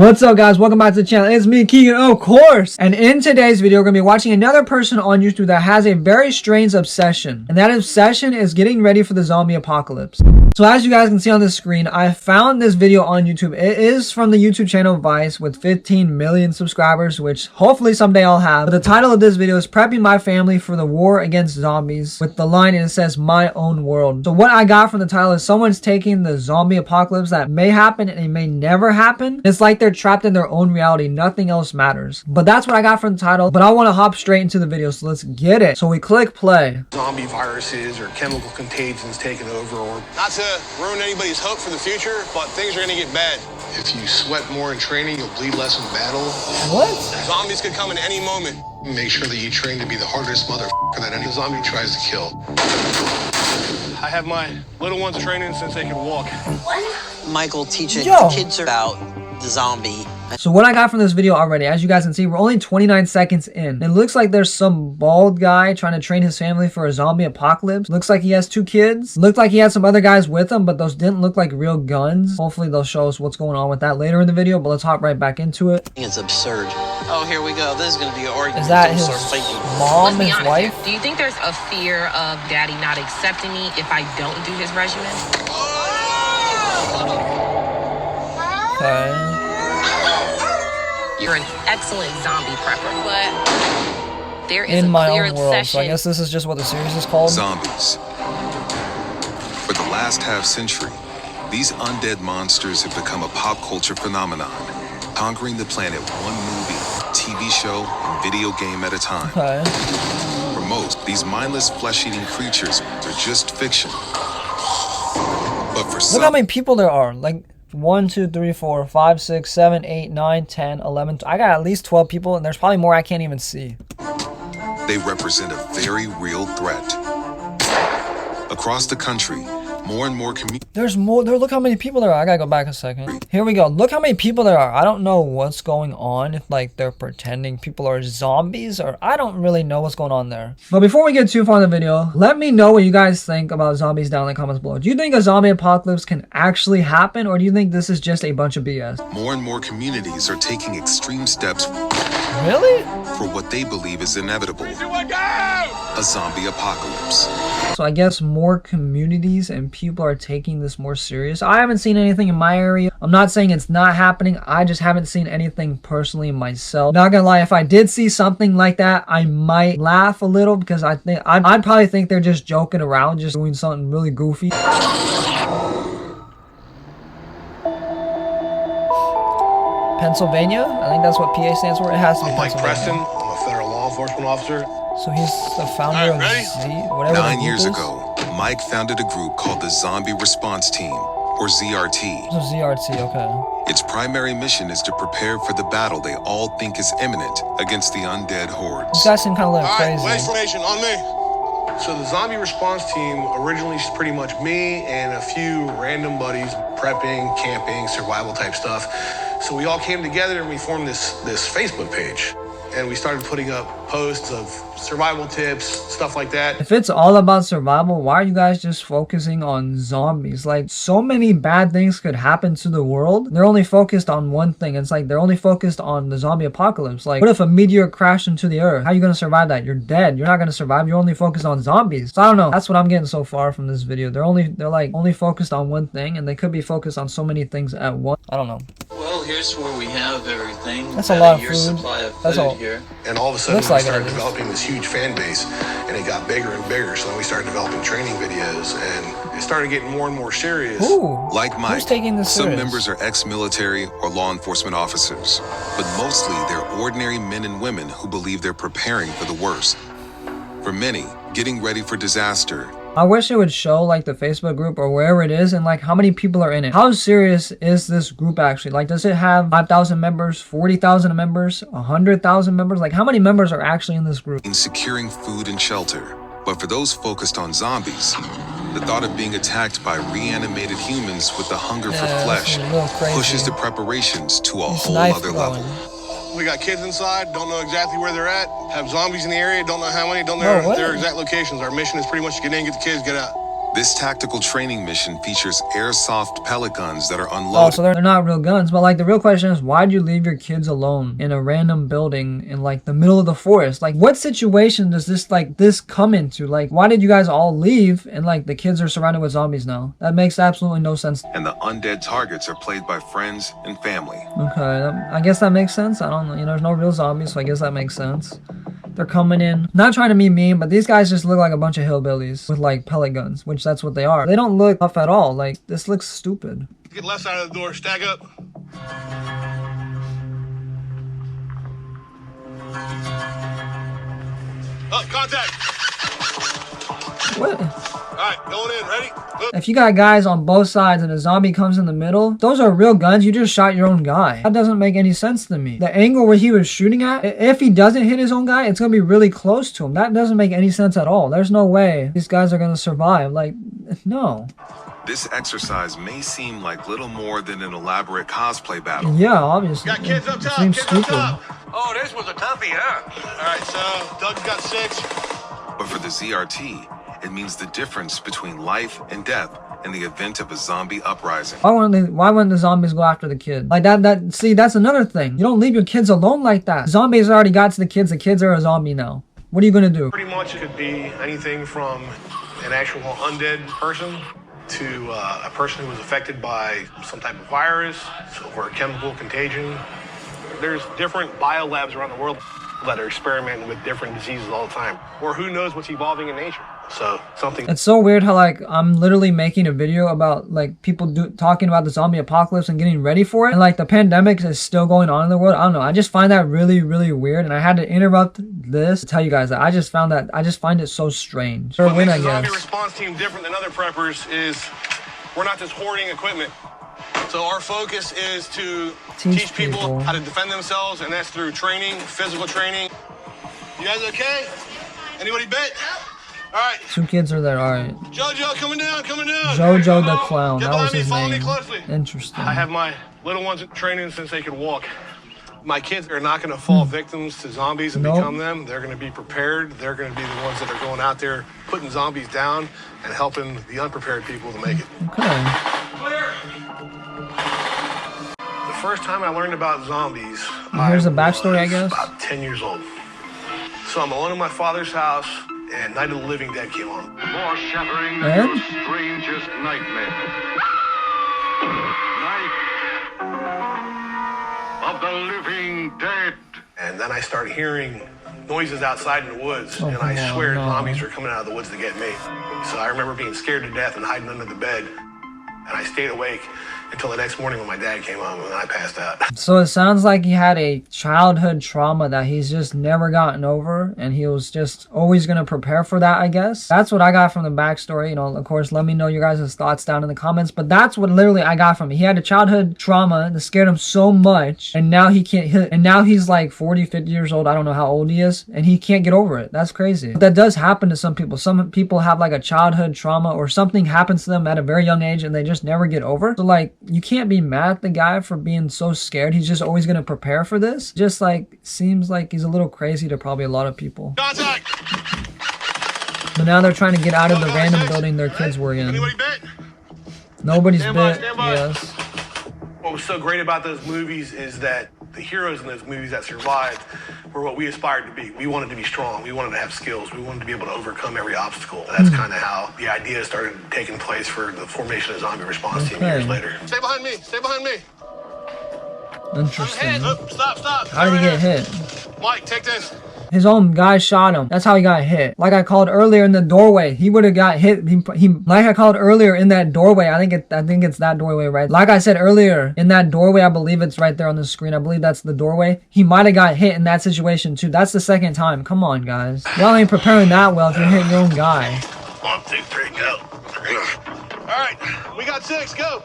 What's up, guys? Welcome back to the channel. It's me, Kegan, of course. And in today's video, we're going to be watching another person on YouTube that has a very strange obsession. And that obsession is getting ready for the zombie apocalypse. So as you guys can see on the screen, I found this video on YouTube. It is from the YouTube channel Vice with 15 million subscribers, which hopefully someday I'll have. But the title of this video is Prepping My Family for the War Against Zombies, with the line, and it says, My Own World. So what I got from the title is someone's taking the zombie apocalypse that may happen and it may never happen. It's like they're trapped in their own reality. Nothing else matters. But that's what I got from the title. But I want to hop straight into the video, so let's get it. So we click play. Zombie viruses or chemical contagions taking over, or not to ruin anybody's hope for the future, but things are going to get bad. If you sweat more in training, you'll bleed less in battle. What? Zombies could come in any moment. Make sure that you train to be the hardest motherfucker that any zombie tries to kill. I have my little ones training since they can walk. Michael teaching Yo. kids about the zombie. So what I got from this video already, as you guys can see, we're only 29 seconds in. It looks like there's some bald guy trying to train his family for a zombie apocalypse. Looks like he has 2 kids. Looked like he had some other guys with him, but those didn't look like real guns. Hopefully they'll show us what's going on with that later in the video, but let's hop right back into it. It's absurd. Oh, here we go. This is going to be an argument. Is that his Start fighting. mom, Let's be his honest wife? here. Do you think there's a fear of daddy not accepting me if I don't do his regimen? Okay. You're an excellent zombie prepper, but there is In a My clear Own World. So I obsession. guess this is just what the series is called. Zombies. For the last half-century, these undead monsters have become a pop culture phenomenon, conquering the planet one movie, TV show, and video game at a time. Okay. For most, these mindless flesh-eating creatures are just fiction. But for Look some, how many people there are. Like 1, 2, 3, 4, 5, 6, 7, 8, 9, 10, 11. I got at least 12 people, and there's probably more I can't even see. they represent a very real threat. Across the country, more and more communities There's more. Look how many people there are. I gotta go back a second. Here we go. Look how many people there are. I don't know what's going on. If like they're pretending people are zombies, or I don't really know what's going on there. But before we get too far in the video, let me know what you guys think about zombies down in the comments below. Do you think a zombie apocalypse can actually happen, or do you think this is just a bunch of BS? more and more communities are taking extreme steps Really? for what they believe is inevitable: a zombie apocalypse. So I guess more communities and people are taking this more serious. I haven't seen anything in my area. I'm not saying it's not happening. I just haven't seen anything personally myself. Not gonna lie, if I did see something like that, I might laugh a little, because I think I'd probably think they're just joking around, just doing something really goofy. Pennsylvania? I think that's what PA stands for. It has to be I'm Mike Preston. Pennsylvania. I'm a federal law enforcement officer. So he's the founder of Ready? Z, whatever the 9 group years is. ago, Mike founded a group called the Zombie Response Team, or ZRT. So ZRT, okay. Its primary mission is to prepare for the battle they all think is imminent against the undead These hordes. guys seem kind of a little All right, crazy. last formation on me. So the zombie response team originally is pretty much me and a few random buddies, prepping, camping, survival type stuff. So we all came together and we formed this Facebook page. And we started putting up posts of survival tips, stuff like that. If it's all about survival, why are you guys just focusing on zombies? Like, so many bad things could happen to the world. They're only focused on one thing. It's like they're only focused on the zombie apocalypse. Like, what if a meteor crashed into the earth? How are you gonna survive that? You're dead. You're not gonna survive. You're only focused on zombies. So I don't know. That's what I'm getting so far from this video. They're like only focused on one thing, and they could be focused on so many things at once. I don't know. Well, here's where we have everything. That's a About lot of year's food. supply of That's food all. here. And all of a sudden Looks we like it started is. developing this huge fan base, and it got bigger and bigger. So then we started developing training videos, and it started getting more and more serious. Ooh. Like Mike, Who's taking this some serious? members are ex-military or law enforcement officers, but mostly they're ordinary men and women who believe they're preparing for the worst. For many, getting ready for disaster I wish it would show like the Facebook group or wherever it is, and like how many people are in it. How serious is this group actually? Like, does it have 5,000 members, 40,000 members, 100,000 members? Like, how many members are actually in this group? in securing food and shelter. But for those focused on zombies, the thought of being attacked by reanimated humans with the hunger for Yeah, flesh that's a little crazy. pushes the preparations to a This whole knife other going. level. We got kids inside, don't know exactly where they're at. Have zombies in the area, don't know how many, don't No know way. their exact locations. Our mission is pretty much to get in, get the kids, get out. This tactical training mission features airsoft pellet guns that are Oh, unloaded. so they're not real guns, but like the real question is, why'd you leave your kids alone in a random building in like the middle of the forest? Like, what situation does this come into? Like, why did you guys all leave and like the kids are surrounded with zombies now? That makes absolutely no sense. And the undead targets are played by friends and family. Okay, I guess that makes sense. I don't know, there's no real zombies, so I guess that makes sense. They're coming in, not trying to be mean, but these guys just look like a bunch of hillbillies with like pellet guns, which that's what they are. They don't look tough at all. Like, this looks stupid. Get left side of the door, stack up. Up, contact. What? All right, going in, ready? Look. If you got guys on both sides and a zombie comes in the middle, those are real guns. You just shot your own guy. That doesn't make any sense to me. The angle where he was shooting at, if he doesn't hit his own guy, it's gonna be really close to him. That doesn't make any sense at all. There's no way these guys are gonna survive. Like, no. This exercise may seem like little more than an elaborate cosplay battle. Yeah, obviously. Got kids up It top, seems kids stupid. up top. Oh, this was a toughie, huh? All right, so Doug's got 6. But for the ZRT, it means the difference between life and death in the event of a zombie uprising. Why wouldn't the zombies go after the kid? Like see, that's another thing. You don't leave your kids alone like that. Zombies already got to the kids are a zombie now. What are you gonna do? Pretty much it could be anything from an actual undead person to a person who was affected by some type of virus or a chemical contagion. There's different biolabs around the world that are experimenting with different diseases all the time. Or who knows what's evolving in nature. So something. It's so weird how like I'm literally making a video about like people talking about the zombie apocalypse and getting ready for it, and like the pandemic is still going on in the world. I don't know. I just find that really, really weird, and I had to interrupt this to tell you guys that I just find it so strange. What Win, makes I the zombie guess. response team different than other preppers is we're not just hoarding equipment. So our focus is to teach people how to defend themselves, and that's through training, physical training. You guys okay? Anybody bit? All right. 2 kids are there. All right. Jojo, coming down. Jojo the clown. Get That was behind me, his follow me name. closely. Interesting. I have my little ones in training since they could walk. My kids are not going to fall victims to zombies and Nope. become them. They're going to be prepared. They're going to be the ones that are going out there putting zombies down and helping the unprepared people to make it. Okay. The first time I learned about zombies, Here's the backstory, I guess. About 10 years old. So I'm alone in my father's house, and Night of the Living Dead came on. More shattering than And? your strangest nightmare. Night of the Living Dead. And then I started hearing noises outside in the woods, Oh, and I come on, swear no. zombies were coming out of the woods to get me. So I remember being scared to death and hiding under the bed. And I stayed awake until the next morning when my dad came home and I passed out. So it sounds like he had a childhood trauma that he's just never gotten over, and he was just always going to prepare for that, I guess. That's what I got from the backstory. You know, of course, let me know your guys' thoughts down in the comments, but that's what literally I got from it. He had a childhood trauma that scared him so much, and now he can't hit, and now he's like 40, 50 years old. I don't know how old he is, and he can't get over it. That's crazy. But that does happen to some people. Some people have like a childhood trauma or something happens to them at a very young age and they just never get over. So like, you can't be mad at the guy for being so scared. He's just always going to prepare for this. Just like, seems like he's a little crazy to probably a lot of people. Contact! But now they're trying to get out of the random building their kids were in. Anybody bit? Nobody's Stand by, bit. stand by. Yes. What was so great about those movies is that the heroes in those movies that survived were what we aspired to be. We wanted to be strong. We wanted to have skills. We wanted to be able to overcome every obstacle. That's kind of how the idea started taking place for the formation of Zombie Response Team years later. Stay behind me. Stay behind me. Interesting. Oh, stop. How did he get hit? Mike, take this. His own guy shot him. That's how he got hit. Like I called earlier in the doorway, he would have got hit. Like I called earlier in that doorway. I think it's that doorway, right? Like I said earlier, in that doorway, I believe it's right there on the screen. I believe that's the doorway. He might have got hit in that situation too. That's the second time. Come on, guys. Y'all ain't preparing that well if you're hitting your own guy. 1, 2, 3, go. All right, we got 6. Go.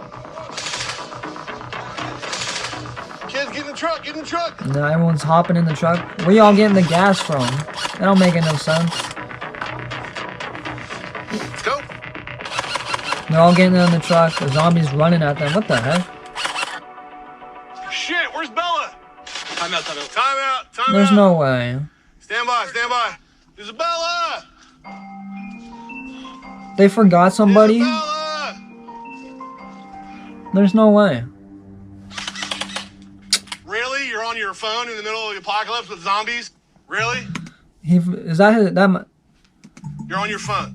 Kids, get in the truck. Get in the truck. Now everyone's hopping in the truck. Where y'all getting the gas from? That don't make no sense. Let's go. They're all getting in the truck. The zombies running at them. What the heck? Shit, where's Bella? Time out. There's no way. Stand by. Isabella! They forgot somebody? Isabella! There's no way. Really? You're on your phone in the middle of the apocalypse with zombies? Really? Is that his, that? You're on your phone.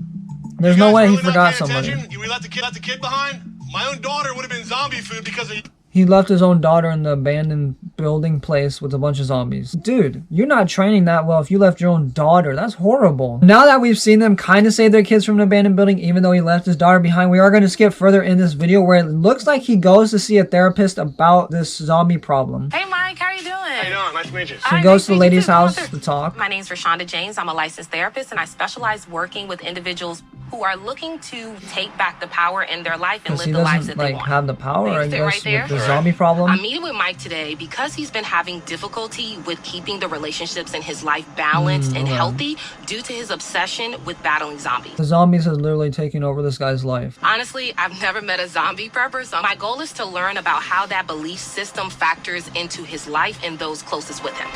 There's You no guys way he really not forgot paying somebody. attention? We let the kid behind? My own daughter would have been zombie food because of... He left his own daughter in the abandoned building place with a bunch of zombies. Dude, you're not training that well if you left your own daughter. That's horrible. Now that we've seen them kind of save their kids from an abandoned building, even though he left his daughter behind, we are going to skip further in this video where it looks like he goes to see a therapist about this zombie problem. Hey Mike, how you doing? How you doing? Nice to meet you. He goes to the lady's house to talk. My name's Rashonda James. I'm a licensed therapist and I specialize working with individuals who are looking to take back the power in their life and Because live he the lives doesn't that they like want. have the power, I Sit guess, right there. with the zombie problem. I'm meeting with Mike today because he's been having difficulty with keeping the relationships in his life balanced and healthy due to his obsession with battling zombies. The zombies are literally taking over this guy's life. Honestly, I've never met a zombie prepper, so my goal is to learn about how that belief system factors into his life and those closest with him.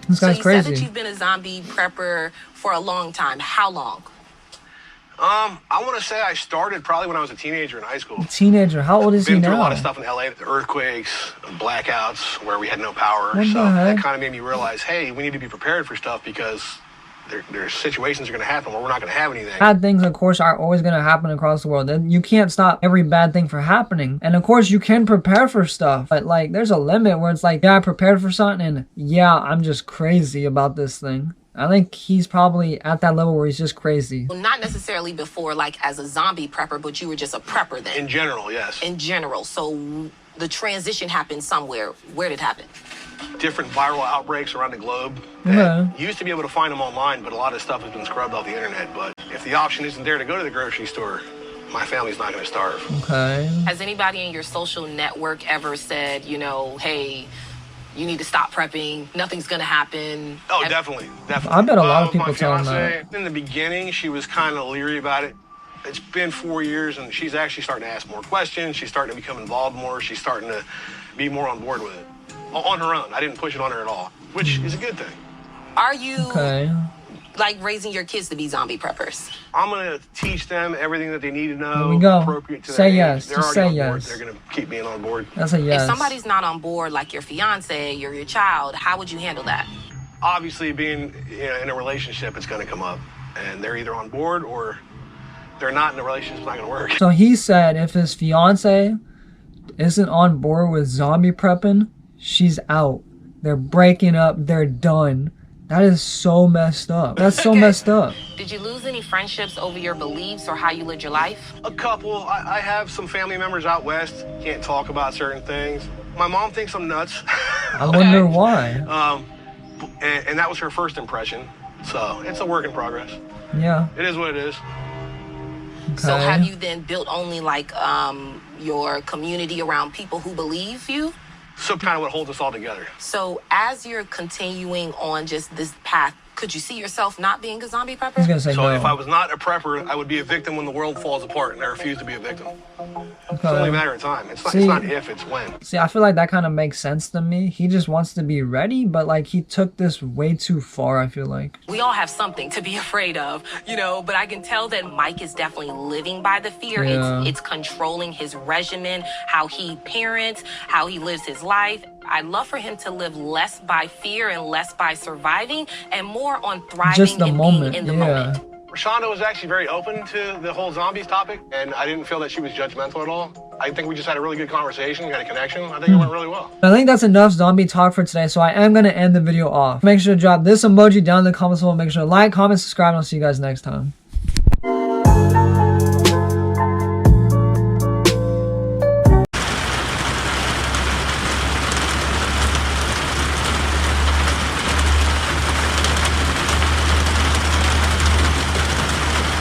This So guy's you said that crazy. you've been a zombie prepper for a long time. How long? I want to say I started probably when I was a teenager in high school. Teenager, how old is he Been through a lot now? of stuff in LA, the earthquakes, blackouts, where we had no power. What So the that heck? kind of made me realize, hey, we need to be prepared for stuff because there's situations are going to happen where we're not going to have anything. Bad things, of course, are always going to happen across the world. And you can't stop every bad thing from happening. And of course, you can prepare for stuff. But like, there's a limit where it's like, yeah, I prepared for something, and yeah, I'm just crazy about this thing. I think he's probably at that level where he's just crazy. Well, not necessarily before, like as a zombie prepper, but you were just a prepper then. In general, yes. In general. So the transition happened somewhere. Where did it happen? Different viral outbreaks around the globe. Yeah. You used to be able to find them online, but a lot of stuff has been scrubbed off the internet. But if the option isn't there to go to the grocery store, my family's not going to starve. Okay. Has anybody in your social network ever said, you know, hey, you need to stop prepping, nothing's gonna happen? Oh, definitely. I bet a lot of With people my tell him fiance, in the beginning, she was kind of leery about it. It's been 4 years, and she's actually starting to ask more questions. She's starting to become involved more. She's starting to be more on board with it. On her own. I didn't push it on her at all, which is a good thing. Are you Okay. like raising your kids to be zombie preppers? I'm going to teach them everything that they need to know. There we go. Appropriate to Say their age. yes. They're Just already say on board. yes. They're going to keep being on board. That's a yes. If somebody's not on board, like your fiance or your child, how would you handle that? Obviously, being in a relationship, it's going to come up. And they're either on board or they're not, and the relationship's not going to work. So he said if his fiance isn't on board with zombie prepping, she's out. They're breaking up. They're done. That is so messed up. That's so messed up. Did you lose any friendships over your beliefs or how you lived your life? A couple. I have some family members out west. Can't talk about certain things. My mom thinks I'm nuts. I wonder why. And that was her first impression. So it's a work in progress. Yeah. It is what it is. Okay. So have you then built only like your community around people who believe you? So kind of what holds us all together. So as you're continuing on just this path, could you see yourself not being a zombie prepper? He's gonna say So no. if I was not a prepper, I would be a victim when the world falls apart, and I refuse to be a victim. It's only a matter of time. It's not if, it's when. See, I feel like that kind of makes sense to me. He just wants to be ready, but like he took this way too far, I feel like. We all have something to be afraid of, you know, but I can tell that Mike is definitely living by the fear. Yeah. It's controlling his regimen, how he parents, how he lives his life. I'd love for him to live less by fear and less by surviving and more on thriving Just the and moment, being in the yeah. moment. Rashonda was actually very open to the whole zombies topic, and I didn't feel that she was judgmental at all. I think we just had a really good conversation. We had a connection. I think it went really well. I think that's enough zombie talk for today, so I am going to end the video off. Make sure to drop this emoji down in the comments below. Make sure to like, comment, subscribe, and I'll see you guys next time.